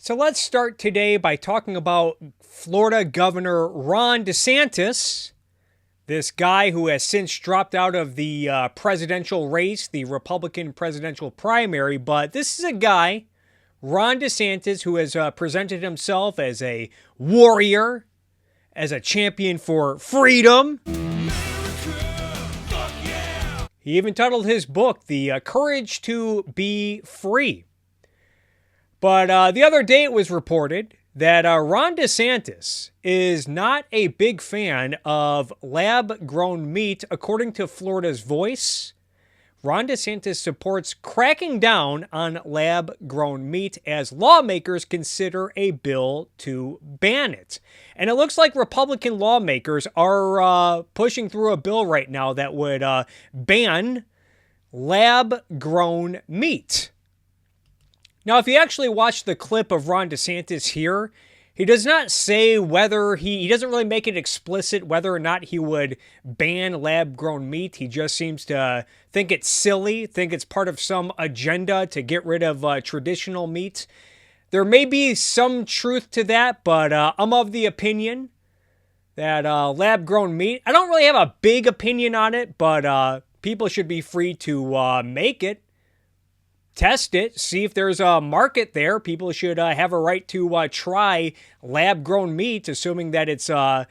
So let's start today by talking about Florida Governor Ron DeSantis, this guy who has since dropped out of the presidential race, the Republican presidential primary. But this is a guy, Ron DeSantis, who has presented himself as a warrior, as a champion for freedom. He even titled his book, The Courage to Be Free. But the other day it was reported that Ron DeSantis is not a big fan of lab-grown meat. According to Florida's Voice, Ron DeSantis supports cracking down on lab-grown meat as lawmakers consider a bill to ban it. And it looks like Republican lawmakers are pushing through a bill right now that would ban lab-grown meat. Now, if you actually watch the clip of Ron DeSantis here, he does not say whether he doesn't really make it explicit whether or not he would ban lab-grown meat. He just seems to think it's silly, think it's part of some agenda to get rid of traditional meat. There may be some truth to that, but I'm of the opinion that lab-grown meat, I don't really have a big opinion on it, but people should be free to make it. Test it, see if there's a market there. People should have a right to try lab-grown meat, assuming that it's not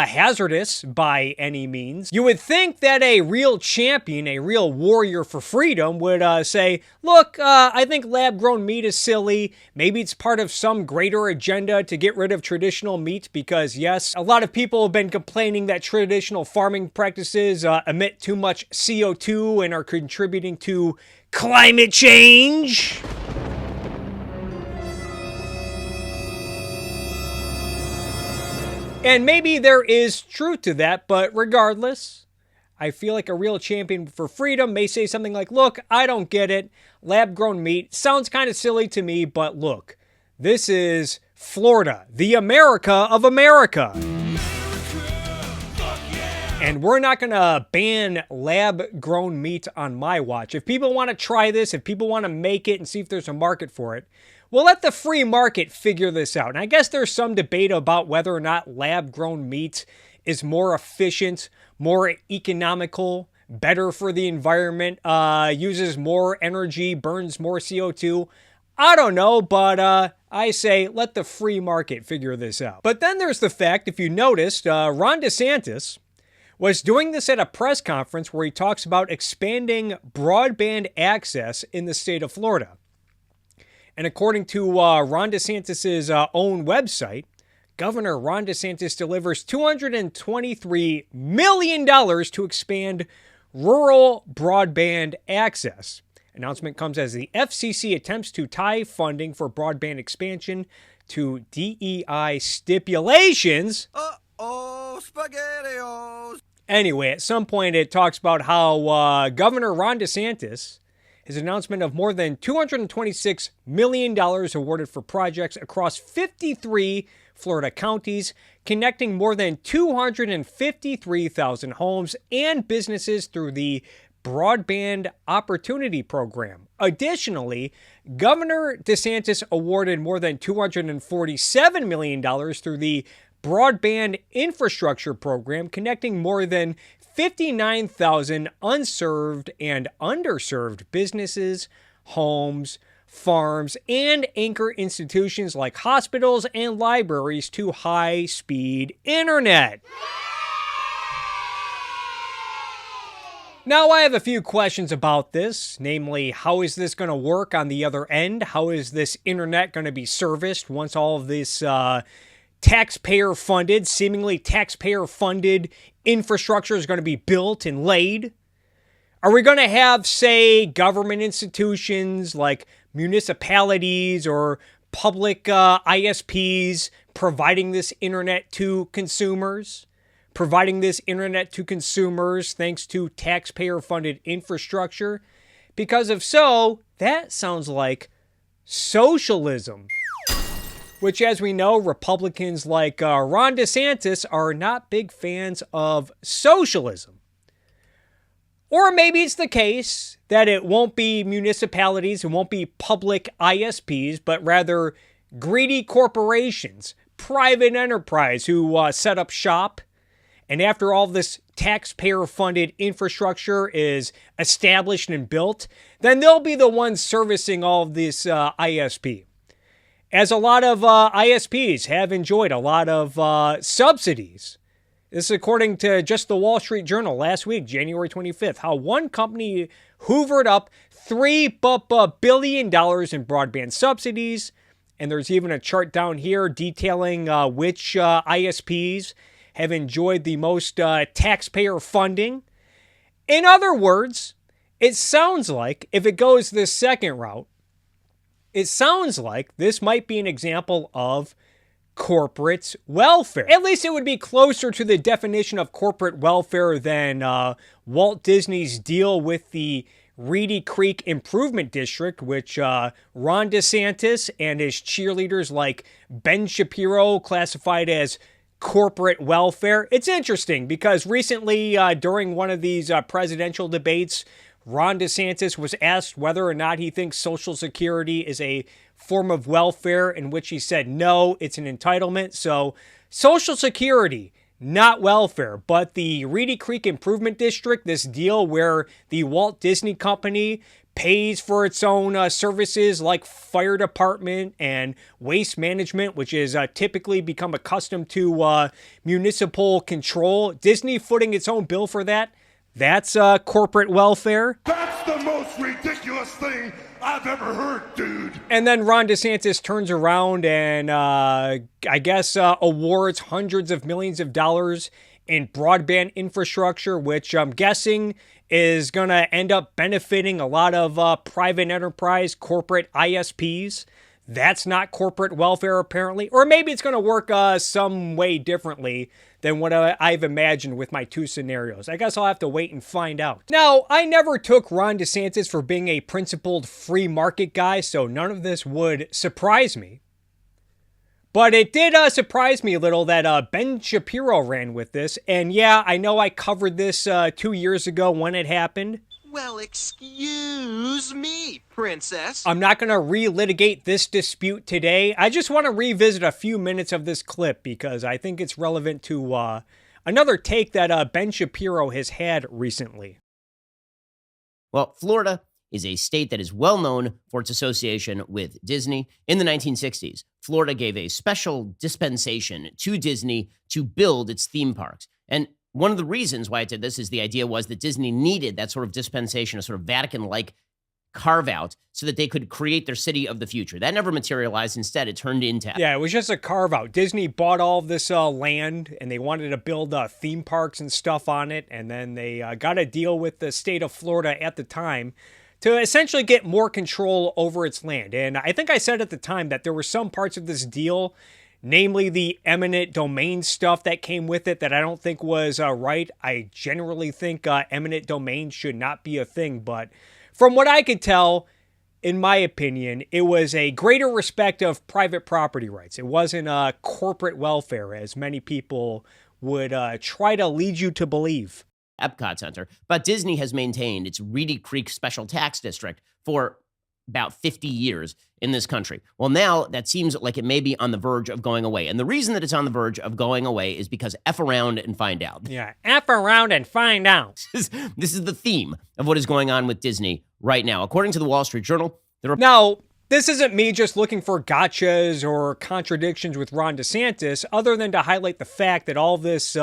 hazardous by any means. You would think that a real champion, a real warrior for freedom would say, look, I think lab-grown meat is silly. Maybe it's part of some greater agenda to get rid of traditional meat because, yes, a lot of people have been complaining that traditional farming practices emit too much CO2 and are contributing to climate change. And maybe there is truth to that, but regardless, I feel like a real champion for freedom may say something like, look, I don't get it. Lab-grown meat sounds kind of silly to me, but look, this is Florida, the America of America. And we're not going to ban lab-grown meat on my watch. If people want to try this, if people want to make it and see if there's a market for it, we'll let the free market figure this out. And I guess there's some debate about whether or not lab-grown meat is more efficient, more economical, better for the environment, uses more energy, burns more CO2. I don't know, but I say let the free market figure this out. But then there's the fact, if you noticed, Ron DeSantis was doing this at a press conference where he talks about expanding broadband access in the state of Florida. And according to Ron DeSantis' own website, Governor Ron DeSantis delivers $223 million to expand rural broadband access. Announcement comes as the FCC attempts to tie funding for broadband expansion to DEI stipulations. SpaghettiOs! Anyway, at some point it talks about how Governor Ron DeSantis, his announcement of more than $226 million awarded for projects across 53 Florida counties, connecting more than 253,000 homes and businesses through the Broadband Opportunity Program. Additionally, Governor DeSantis awarded more than $247 million through the Broadband Infrastructure Program, connecting more than 59,000 unserved and underserved businesses, homes, farms, and anchor institutions like hospitals and libraries to high-speed internet. Now, I have a few questions about this, namely, how is this going to work on the other end? How is this internet going to be serviced once all of this taxpayer-funded, seemingly taxpayer-funded infrastructure is going to be built and laid? Are we going to have, say, government institutions like municipalities or public ISPs providing this internet to consumers? Providing this internet to consumers thanks to taxpayer-funded infrastructure? Because if so, that sounds like socialism. Which, as we know, Republicans like Ron DeSantis are not big fans of socialism. Or maybe it's the case that it won't be municipalities, it won't be public ISPs, but rather greedy corporations, private enterprise who set up shop. And after all this taxpayer-funded infrastructure is established and built, then they'll be the ones servicing all of this ISP. As a lot of ISPs have enjoyed a lot of subsidies. This is according to just the Wall Street Journal last week, January 25th, how one company hoovered up $3 billion in broadband subsidies. And there's even a chart down here detailing which ISPs have enjoyed the most taxpayer funding. In other words, it sounds like if it goes this second route, it sounds like this might be an example of corporate welfare. At least it would be closer to the definition of corporate welfare than Walt Disney's deal with the Reedy Creek Improvement District, which Ron DeSantis and his cheerleaders like Ben Shapiro classified as corporate welfare. It's interesting because recently during one of these presidential debates, Ron DeSantis was asked whether or not he thinks Social Security is a form of welfare, in which he said, no, it's an entitlement. So Social Security, not welfare, but the Reedy Creek Improvement District, this deal where the Walt Disney Company pays for its own services like fire department and waste management, which is typically become accustomed to municipal control. Disney footing its own bill for that. That's corporate welfare. That's the most ridiculous thing I've ever heard, dude. And then Ron DeSantis turns around and I guess awards hundreds of millions of dollars in broadband infrastructure, which I'm guessing is going to end up benefiting a lot of private enterprise, corporate ISPs. That's not corporate welfare, apparently. Or maybe it's going to work some way differently than what I've imagined with my two scenarios. I guess I'll have to wait and find out. Now, I never took Ron DeSantis for being a principled free market guy, so none of this would surprise me. But it did surprise me a little that Ben Shapiro ran with this. And yeah, I know I covered this 2 years ago when it happened. Well, excuse me, princess. I'm not going to relitigate this dispute today. I just want to revisit a few minutes of this clip because I think it's relevant to another take that Ben Shapiro has had recently. Well, Florida is a state that is well known for its association with Disney. In the 1960s, Florida gave a special dispensation to Disney to build its theme parks. And one of the reasons why it did this is the idea was that Disney needed that sort of dispensation, a sort of Vatican-like carve-out, so that they could create their city of the future. That never materialized. Instead, it turned into... Yeah, it was just a carve-out. Disney bought all of this land, and they wanted to build theme parks and stuff on it, and then they got a deal with the state of Florida at the time to essentially get more control over its land. And I think I said at the time that there were some parts of this deal, namely the eminent domain stuff that came with it, that I don't think was right. I generally think eminent domain should not be a thing, but from what I could tell, in my opinion, it was a greater respect of private property rights. It wasn't corporate welfare, as many people would try to lead you to believe. Epcot Center, but Disney has maintained its Reedy Creek Special Tax District for about 50 years in this country. Well, now that seems like it may be on the verge of going away. And the reason that it's on the verge of going away is because F around and find out. Yeah, F around and find out. This is the theme of what is going on with Disney right now. According to the Wall Street Journal, Now, this isn't me just looking for gotchas or contradictions with Ron DeSantis, other than to highlight the fact that all this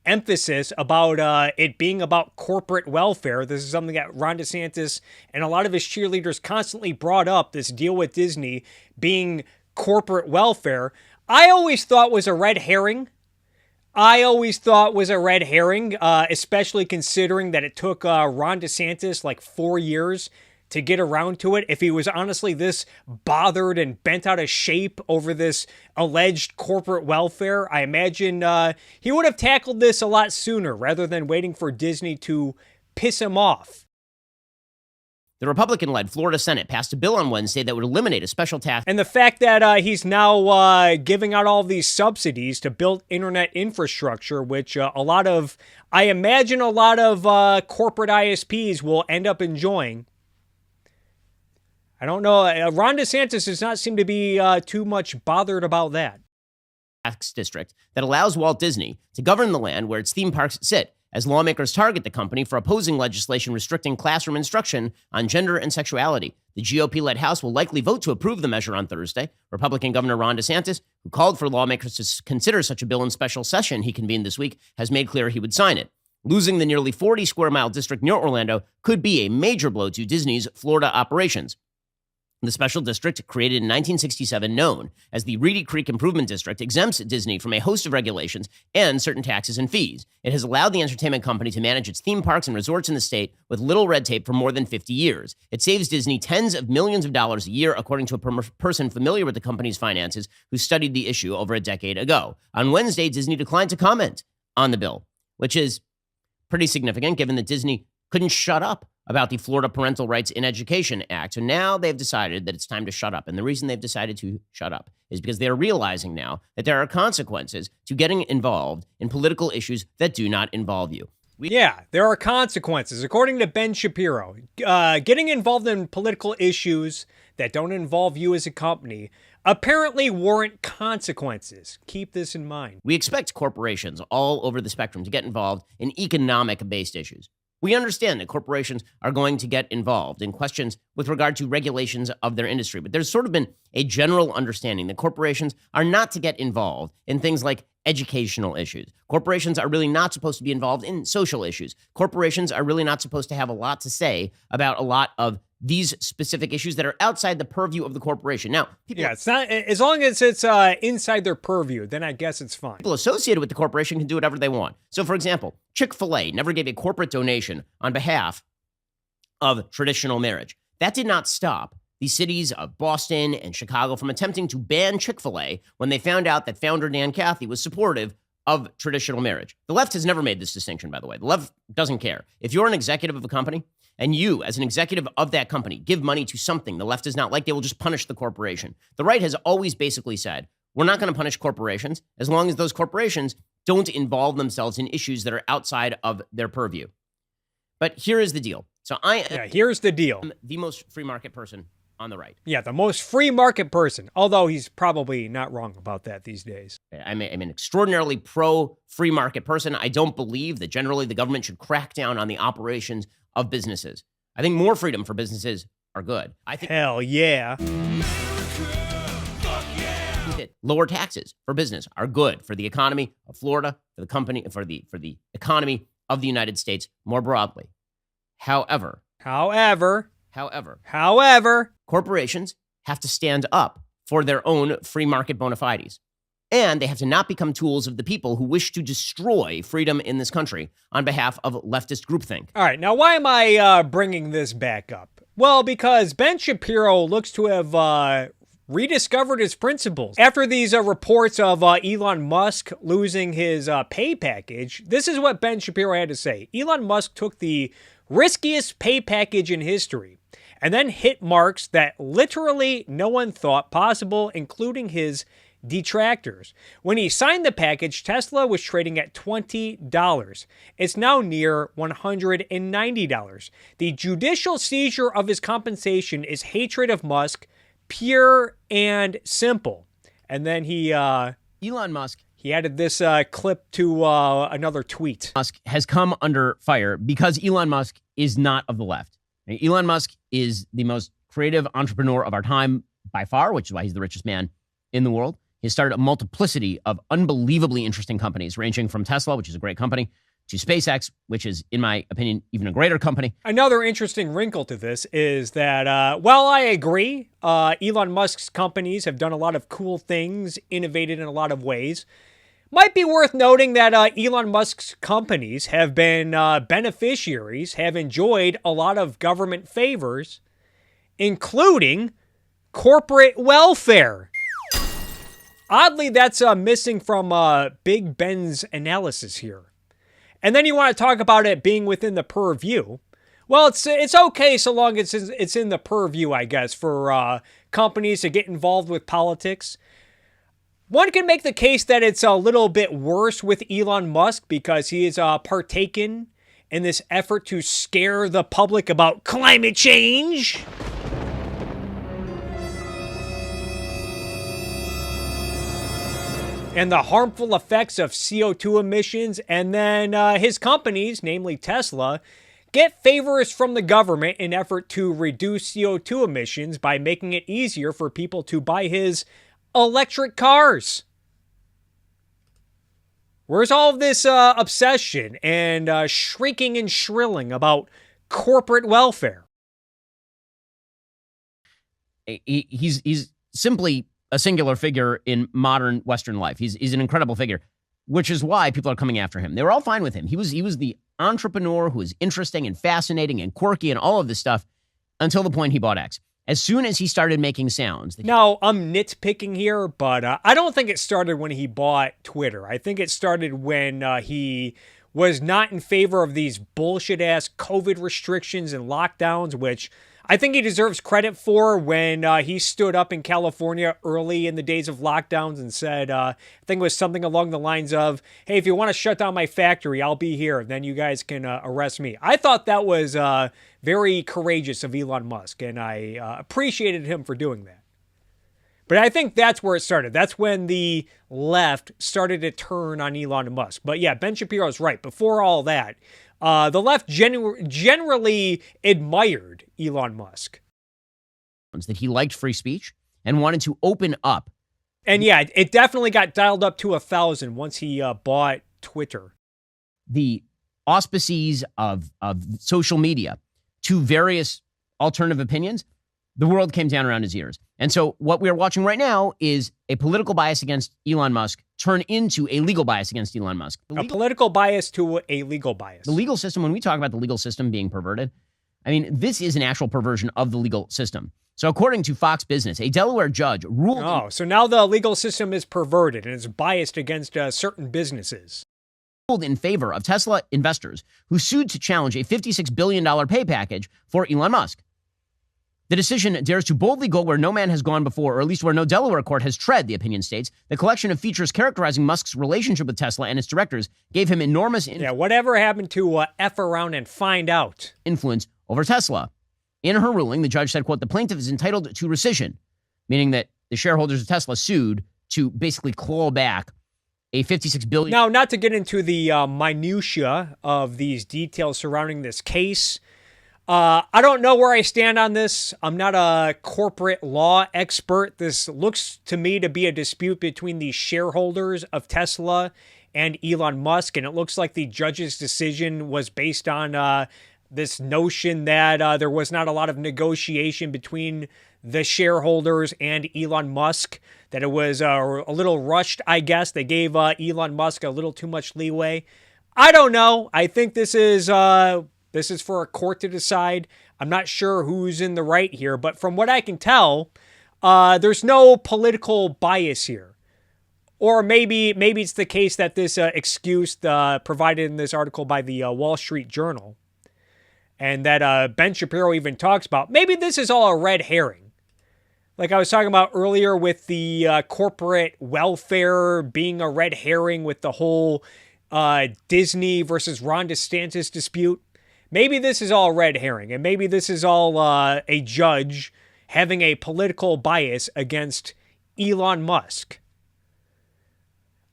emphasis about it being about corporate welfare, this is something that Ron DeSantis and a lot of his cheerleaders constantly brought up, this deal with Disney being corporate welfare, I always thought was a red herring. Especially considering that it took Ron DeSantis like 4 years to get around to it. If he was honestly this bothered and bent out of shape over this alleged corporate welfare, I imagine he would have tackled this a lot sooner rather than waiting for Disney to piss him off. The Republican-led Florida Senate passed a bill on Wednesday that would eliminate a special tax. And the fact that he's now giving out all these subsidies to build internet infrastructure, which I imagine a lot of corporate ISPs will end up enjoying. I don't know. Ron DeSantis does not seem to be too much bothered about that. Tax district that allows Walt Disney to govern the land where its theme parks sit, as lawmakers target the company for opposing legislation restricting classroom instruction on gender and sexuality. The GOP-led House will likely vote to approve the measure on Thursday. Republican Governor Ron DeSantis, who called for lawmakers to consider such a bill in special session he convened this week, has made clear he would sign it. Losing the nearly 40-square-mile district near Orlando could be a major blow to Disney's Florida operations. The special district, created in 1967, known as the Reedy Creek Improvement District, exempts Disney from a host of regulations and certain taxes and fees. It has allowed the entertainment company to manage its theme parks and resorts in the state with little red tape for more than 50 years. It saves Disney tens of millions of dollars a year, according to a person familiar with the company's finances who studied the issue over a decade ago. On Wednesday, Disney declined to comment on the bill, which is pretty significant given that Disney couldn't shut up about the Florida Parental Rights in Education Act. So now they've decided that it's time to shut up. And the reason they've decided to shut up is because they're realizing now that there are consequences to getting involved in political issues that do not involve you. Yeah, there are consequences. According to Ben Shapiro, getting involved in political issues that don't involve you as a company apparently warrant consequences. Keep this in mind. We expect corporations all over the spectrum to get involved in economic-based issues. We understand that corporations are going to get involved in questions with regard to regulations of their industry, but there's sort of been a general understanding that corporations are not to get involved in things like educational issues. Corporations are really not supposed to be involved in social issues. Corporations are really not supposed to have a lot to say about a lot of these specific issues that are outside the purview of the corporation. Now, it's not, as long as it's inside their purview, then I guess it's fine. People associated with the corporation can do whatever they want. So, for example, Chick-fil-A never gave a corporate donation on behalf of traditional marriage. That did not stop the cities of Boston and Chicago from attempting to ban Chick-fil-A when they found out that founder Dan Cathy was supportive of traditional marriage. The left has never made this distinction, by the way. The left doesn't care. If you're an executive of a company and you, as an executive of that company, give money to something the left does not like, they will just punish the corporation. The right has always basically said, we're not going to punish corporations as long as those corporations don't involve themselves in issues that are outside of their purview. But here is the deal. So here's the deal. I'm the most free market person on the right. Yeah, the most free market person, although he's probably not wrong about that these days. I'm an extraordinarily pro-free market person. I don't believe that generally the government should crack down on the operations of businesses. I think more freedom for businesses are good. I think hell yeah. That lower taxes for business are good for the economy of Florida, for the company, for the economy of the United States more broadly. However, corporations have to stand up for their own free market bona fides. And they have to not become tools of the people who wish to destroy freedom in this country on behalf of leftist groupthink. All right, now why am I bringing this back up? Well, because Ben Shapiro looks to have rediscovered his principles. After these reports of Elon Musk losing his pay package, this is what Ben Shapiro had to say. Elon Musk took the riskiest pay package in history and then hit marks that literally no one thought possible, including his detractors. When he signed the package, Tesla was trading at $20. It's now near $190. The judicial seizure of his compensation is hatred of Musk, pure and simple. And then Elon Musk, he added this clip to another tweet. Musk has come under fire because Elon Musk is not of the left. Elon Musk is the most creative entrepreneur of our time by far, which is why he's the richest man in the world. He started a multiplicity of unbelievably interesting companies, ranging from Tesla, which is a great company, to SpaceX, which is, in my opinion, even a greater company. Another interesting wrinkle to this is that, while I agree, Elon Musk's companies have done a lot of cool things, innovated in a lot of ways, might be worth noting that Elon Musk's companies have been beneficiaries, have enjoyed a lot of government favors, including corporate welfare. Oddly, that's missing from Big Ben's analysis here. And then you want to talk about it being within the purview. Well, it's okay so long as it's in the purview, I guess, for companies to get involved with politics. One can make the case that it's a little bit worse with Elon Musk because he is partaken in this effort to scare the public about climate change. and the harmful effects of CO2 emissions, and then his companies, namely Tesla, get favors from the government in effort to reduce CO2 emissions by making it easier for people to buy his electric cars. Where's all of this obsession and shrieking and shrilling about corporate welfare? He's simply a singular figure in modern Western life. He's an incredible figure, which is why people are coming after him. They were all fine with him. He was the entrepreneur who was interesting and fascinating and quirky and all of this stuff until the point he bought X. As soon as he started making sounds. Now, I'm nitpicking here, but I don't think it started when he bought Twitter. I think it started when he was not in favor of these bullshit-ass COVID restrictions and lockdowns, which I think he deserves credit for when he stood up in California early in the days of lockdowns and said, I think it was something along the lines of, hey, if you want to shut down my factory, I'll be here. Then you guys can arrest me. I thought that was very courageous of Elon Musk, and I appreciated him for doing that. But I think that's where it started. That's when the left started to turn on Elon Musk. But yeah, Ben Shapiro's right. Before all that, the left generally admired Elon Musk. That he liked free speech and wanted to open up. And yeah, it definitely got dialed up to 1,000 once he bought Twitter. The auspices of social media to various alternative opinions, the world came down around his ears. And so what we're watching right now is a political bias against Elon Musk turn into a legal bias against Elon Musk. A political bias to a legal bias. The legal system, when we talk about the legal system being perverted, I mean, this is an actual perversion of the legal system. So according to Fox Business, a Delaware judge ruled... Oh, so now the legal system is perverted and is biased against certain businesses. Ruled in favor of Tesla investors who sued to challenge a $56 billion pay package for Elon Musk. The decision dares to boldly go where no man has gone before, or at least where no Delaware court has tread, the opinion states. The collection of features characterizing Musk's relationship with Tesla and its directors gave him enormous whatever happened to F around and find out? Influence over Tesla. In her ruling, the judge said, quote, the plaintiff is entitled to rescission, meaning that the shareholders of Tesla sued to basically claw back a $56 billion. Now, not to get into the minutia of these details surrounding this case, I don't know where I stand on this. I'm not a corporate law expert. This looks to me to be a dispute between the shareholders of Tesla and Elon Musk, and it looks like the judge's decision was based on this notion that there was not a lot of negotiation between the shareholders and Elon Musk, that it was a little rushed, I guess. They gave Elon Musk a little too much leeway. I don't know. I think this is for a court to decide. I'm not sure who's in the right here, but from what I can tell, there's no political bias here. Or maybe it's the case that this excuse provided in this article by the Wall Street Journal, and that Ben Shapiro even talks about, maybe this is all a red herring. Like I was talking about earlier with the corporate welfare being a red herring with the whole Disney versus Ron DeSantis dispute. Maybe this is all red herring, and maybe this is all a judge having a political bias against Elon Musk.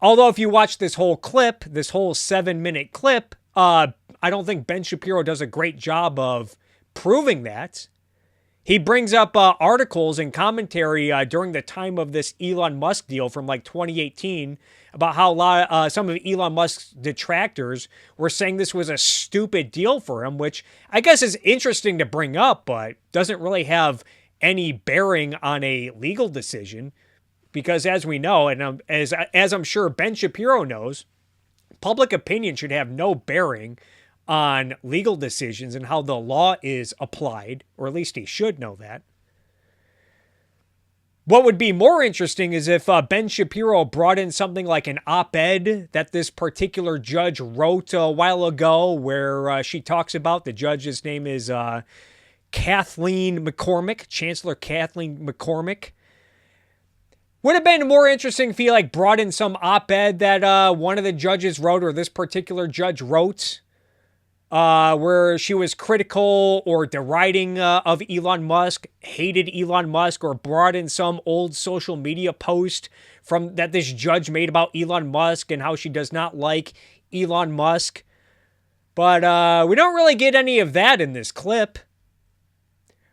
Although if you watch this whole clip, this whole 7-minute clip, I don't think Ben Shapiro does a great job of proving that. He brings up articles and commentary during the time of this Elon Musk deal from like 2018 about how some of Elon Musk's detractors were saying this was a stupid deal for him, which I guess is interesting to bring up, but doesn't really have any bearing on a legal decision. Because as we know, and as I'm sure Ben Shapiro knows, public opinion should have no bearing on legal decisions and how the law is applied, or at least he should know that. What would be more interesting is if Ben Shapiro brought in something like an op-ed that this particular judge wrote a while ago, where she talks about, the judge's name is Kathleen McCormick, Chancellor Kathleen McCormick. Would have been more interesting if he brought in some op-ed that one of the judges wrote, or this particular judge wrote, where she was critical or deriding of Elon Musk, hated Elon Musk, or brought in some old social media post from that this judge made about Elon Musk and how she does not like Elon Musk. But we don't really get any of that in this clip.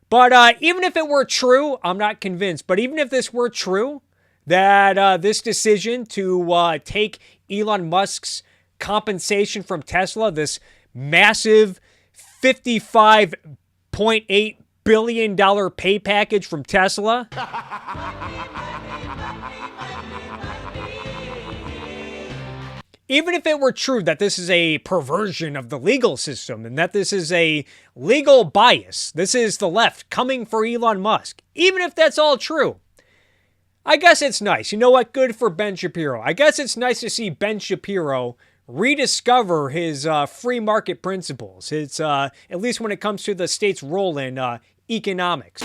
But even if it were true, I'm not convinced, but even if this were true, that this decision to take Elon Musk's compensation from Tesla, this massive $55.8 billion pay package from Tesla, even if it were true that this is a perversion of the legal system and that this is a legal bias, this is the left coming for Elon Musk, even if that's all true, I guess it's nice. You know what? Good for Ben Shapiro. I guess it's nice to see Ben Shapiro rediscover his free market principles. It's at least when it comes to the state's role in economics.